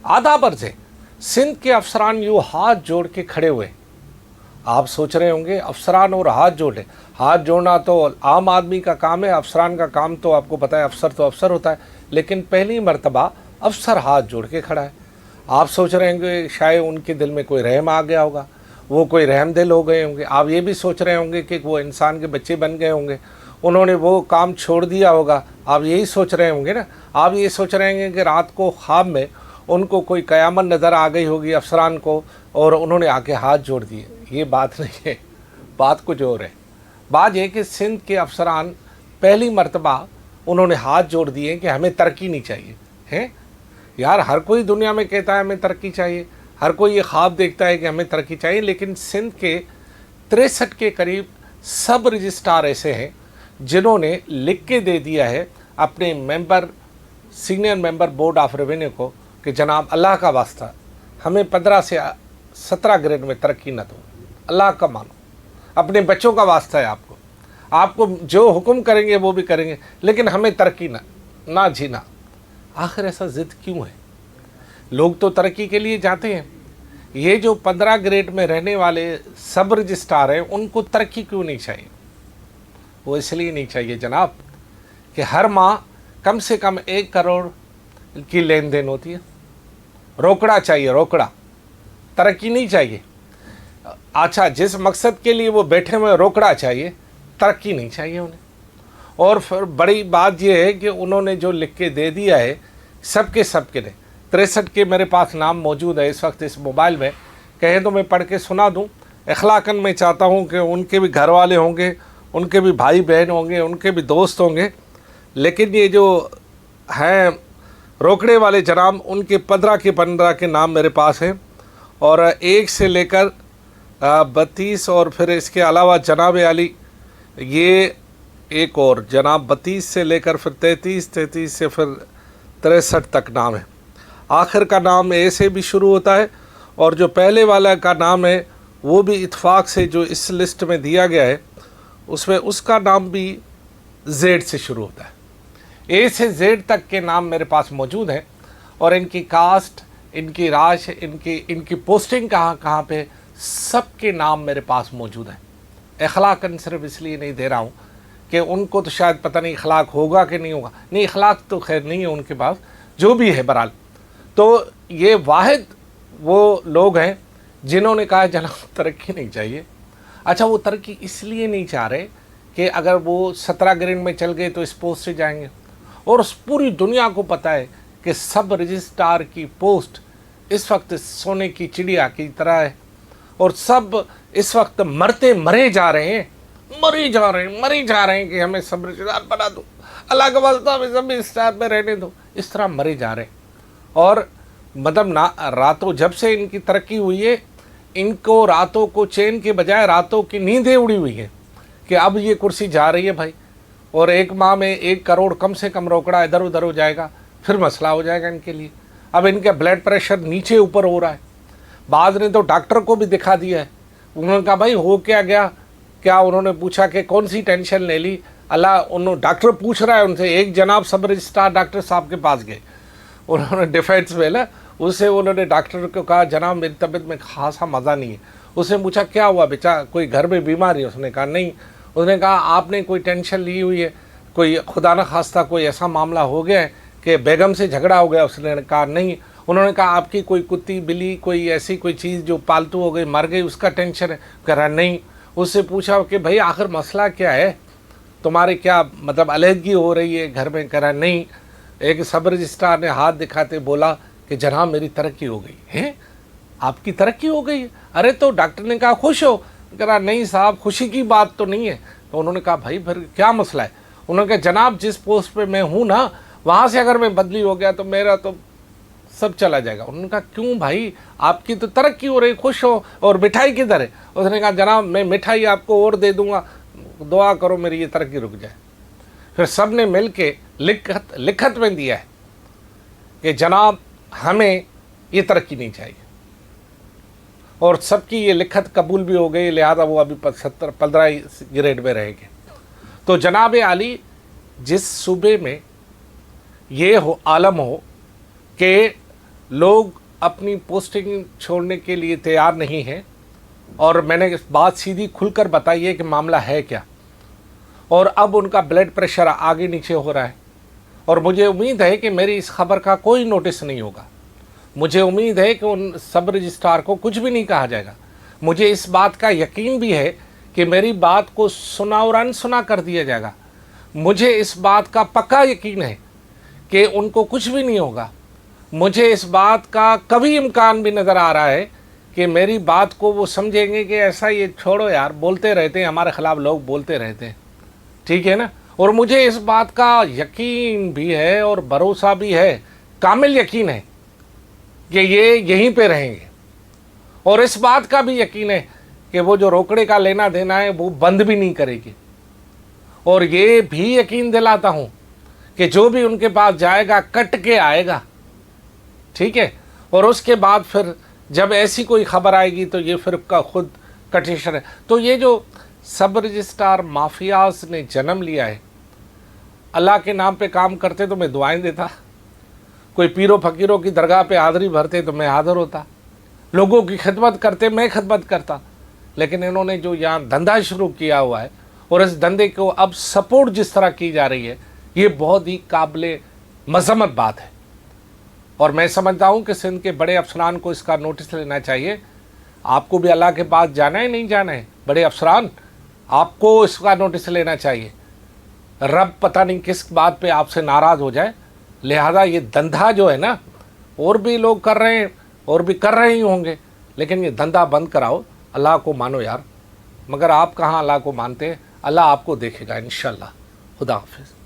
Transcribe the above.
आधा बर्ज है। सिंध के अफसरान यूँ हाथ जोड़ के खड़े हुए। आप सोच रहे होंगे अफसरान और हाथ जोड़े, हाथ जोड़ना तो आम आदमी का काम है, अफसरान का काम तो आपको पता है अफसर तो अफसर होता है, लेकिन पहली मर्तबा अफसर हाथ जोड़ के खड़ा है। आप सोच रहे होंगे शायद उनके दिल में कोई रहम आ गया होगा, वो कोई रहम दिल हो गए होंगे। आप ये भी सोच रहे होंगे कि वो इंसान के बच्चे बन गए होंगे, उन्होंने वो काम छोड़ दिया होगा। आप यही सोच रहे होंगे ना। आप ये सोच रहे होंगे कि रात को ख्वाब में उनको कोई क़यामत नज़र आ गई होगी अफसरान को और उन्होंने आके हाथ जोड़ दिए। ये बात नहीं है, बात कुछ और है। बात यह कि सिंध के अफसरान पहली मर्तबा उन्होंने हाथ जोड़ दिए कि हमें तरक्की नहीं चाहिए। हैं यार, हर कोई दुनिया में कहता है हमें तरक्की चाहिए, हर कोई ये ख्वाब देखता है कि हमें तरक्की चाहिए, लेकिन सिंध के 63 के करीब सब रजिस्ट्रार ऐसे हैं जिन्होंने लिख के दे दिया है अपने member, senior member board of revenue को कि जनाब अल्लाह का वास्ता हमें 15 से 17 ग्रेड में तरक्की न दो, अल्लाह का मानो, अपने बच्चों का वास्ता है आपको जो हुक्म करेंगे वो भी करेंगे, लेकिन हमें तरक्की ना जीना। आखिर ऐसा ज़िद क्यों है? लोग तो तरक्की के लिए जाते हैं। ये जो 15 ग्रेड में रहने वाले सब रजिस्ट्रार हैं उनको तरक्की क्यों नहीं चाहिए? वो इसलिए नहीं चाहिए जनाब कि हर माह कम से कम 1 करोड़ की लेन देन होती है। रोकड़ा चाहिए, रोकड़ा, तरक्की नहीं चाहिए। अच्छा, जिस मकसद के लिए वो बैठे हुए रोकड़ा चाहिए, तरक्की नहीं चाहिए उन्हें। और फिर बड़ी बात यह है कि उन्होंने जो लिख के दे दिया है सबके ने 63 के मेरे पास नाम मौजूद है इस वक्त इस मोबाइल में, कहें तो मैं पढ़ के सुना दूं। अखलाकन मैं चाहता हूं कि उनके भी घर वाले होंगे, उनके भी भाई बहन होंगे, उनके भी दोस्त होंगे, लेकिन ये जो हैं रोकड़े वाले जनाब, उनके 15 के नाम मेरे पास हैं। और 1 से लेकर 32 और फिर इसके अलावा जनाब अली, ये एक और जनाब 32 से लेकर फिर 33 से फिर 63 तक नाम है। आखिर का नाम ए से भी शुरू होता है और जो पहले वाला का नाम है वो भी इत्फाक से जो इस लिस्ट में दिया गया है उसमें उसका नाम भी जेड से शुरू होता है। ए से जेड तक के नाम मेरे पास मौजूद हैं और इनकी कास्ट, इनकी राश, इनकी पोस्टिंग कहाँ पे, सबके नाम मेरे पास मौजूद हैं। अखलाकन सिर्फ इसलिए नहीं दे रहा हूँ कि उनको तो शायद पता नहीं अखलाक होगा कि नहीं होगा, नहीं अखलाक तो खैर नहीं है उनके पास, जो भी है बहरहाल। तो ये वाहिद वो लोग हैं जिन्होंने कहा जनाब तरक्की नहीं चाहिए। अच्छा, वो तरक्की इसलिए नहीं चाह रहे कि अगर वो 17 ग्रेड में चल गए तो इस पोस्ट से जाएंगे, और पूरी दुनिया को पता है कि सब रजिस्ट्रार की पोस्ट इस वक्त सोने की चिड़िया की तरह है और सब इस वक्त मरे जा रहे हैं कि हमें सब रजिस्ट्रार बना दो, अल्लाह का वास्ता हमें सब रजिस्ट्रार में रहने दो, इस तरह मरे जा रहे हैं। और मतलब ना रातों, जब से इनकी तरक्की हुई है, इनको रातों को चैन के बजाय रातों की नींदें उड़ी हुई है कि अब ये कुर्सी जा रही है भाई, और 1 माह में 1 करोड़ कम से कम रोकड़ा इधर उधर हो जाएगा, फिर मसला हो जाएगा इनके लिए। अब इनका ब्लड प्रेशर नीचे ऊपर हो रहा है। बाद ने तो डॉक्टर को भी दिखा दिया है, उन्होंने कहा भाई हो क्या गया, क्या उन्होंने पूछा कि कौन सी टेंशन ले ली, अल्लाह, उन्होंने डॉक्टर पूछ रहा है उनसे। एक जनाब सब रजिस्ट्रार डॉक्टर साहब के पास गए, उन्होंने डिफेंस में ना, उससे उन्होंने डॉक्टर को कहा जनाब मेरी तबीयत में खासा मज़ा नहीं है। उसने पूछा क्या हुआ बेचा, कोई घर में बीमारी है? उसने कहा नहीं। उसने कहा आपने कोई टेंशन ली हुई है, कोई खुदा न खास्ता कोई ऐसा मामला हो गया है कि बेगम से झगड़ा हो गया? उसने कहा नहीं। उन्होंने कहा आपकी कोई कुत्ती बिल्ली कोई ऐसी कोई चीज़ जो पालतू हो गई मर गई उसका टेंशन है? कह रहा नहीं। उससे पूछा कि भाई आखिर मसला क्या है, तुम्हारे क्या मतलब अलहदगी हो रही है घर में? कह रहा नहीं। एक सब रजिस्ट्रार ने हाथ दिखाते बोला कि जनाब मेरी तरक्की हो गई है। आपकी तरक्की हो गई है? अरे तो डॉक्टर ने कहा खुश हो? कह रहा नहीं साहब खुशी की बात तो नहीं है। तो उन्होंने कहा भाई फिर क्या मसला है? उन्होंने कहा जनाब जिस पोस्ट पे मैं हूँ ना, वहाँ से अगर मैं बदली हो गया तो मेरा तो सब चला जाएगा। उन्होंने कहा क्यों भाई, आपकी तो तरक्की हो रही, खुश हो, और मिठाई किधर है? उसने कहा जनाब मैं मिठाई आपको और दे दूंगा, दुआ करो मेरी ये तरक्की रुक जाए। फिर सब ने मिल के लिखत में दिया है कि जनाब हमें ये तरक्की नहीं चाहिए, और सबकी ये लिखत कबूल भी हो गई, लिहाजा वो अभी 15 ग्रेड में रहेंगे। तो जनाब आली, जिस सूबे में ये हो आलम हो कि लोग अपनी पोस्टिंग छोड़ने के लिए तैयार नहीं हैं, और मैंने बात सीधी खुलकर बताई है कि मामला है क्या, और अब उनका ब्लड प्रेशर आगे नीचे हो रहा है, और मुझे उम्मीद है कि मेरी इस खबर का कोई नोटिस नहीं होगा। मुझे उम्मीद है कि उन सब रजिस्ट्रार को कुछ भी नहीं कहा जाएगा। मुझे इस बात का यकीन भी है कि मेरी बात को सुना और अनसुना कर दिया जाएगा। मुझे इस बात का पक्का यकीन है कि उनको कुछ भी नहीं होगा। मुझे इस बात का कभी इम्कान भी नज़र आ रहा है कि मेरी बात को वो समझेंगे कि ऐसा ये छोड़ो यार, बोलते रहते हैं, हमारे ख़िलाफ़ लोग बोलते रहते हैं, ठीक है ना। और मुझे इस बात का यकीन भी है और भरोसा भी है, कामिल यकीन है कि ये यहीं पे रहेंगे। और इस बात का भी यकीन है कि वो जो रोकड़े का लेना देना है वो बंद भी नहीं करेगी। और ये भी यकीन दिलाता हूँ कि जो भी उनके पास जाएगा कट के आएगा, ठीक है। और उसके बाद फिर जब ऐसी कोई खबर आएगी तो ये फिर का खुद कटिशन है। तो ये जो सब रजिस्ट्रार माफियाज ने जन्म लिया है, अल्लाह के नाम पे काम करते तो मैं दुआएं देता, कोई पीरों फकीरों की दरगाह पे हाज़िरी भरते तो मैं हाज़िर होता, लोगों की खिदमत करते मैं खिदमत करता। लेकिन इन्होंने जो यहाँ धंधा शुरू किया हुआ है और इस धंधे को अब सपोर्ट जिस तरह की जा रही है, ये बहुत ही काबिल मज़म्मत बात है। और मैं समझता हूँ कि सिंध के बड़े अफसरान को इसका नोटिस लेना चाहिए। आपको भी अल्लाह के पास जाना है, नहीं जाना है, बड़े अफसरान आपको इसका नोटिस लेना चाहिए। रब पता नहीं किस बात पे आपसे नाराज़ हो जाए। लिहाजा ये धंधा जो है ना, और भी लोग कर रहे हैं और भी कर रहे ही होंगे, लेकिन ये धंधा बंद कराओ, अल्लाह को मानो यार। मगर आप कहाँ अल्लाह को मानते हैं। अल्लाह आपको देखेगा इंशाअल्लाह। खुदा हाफिज़।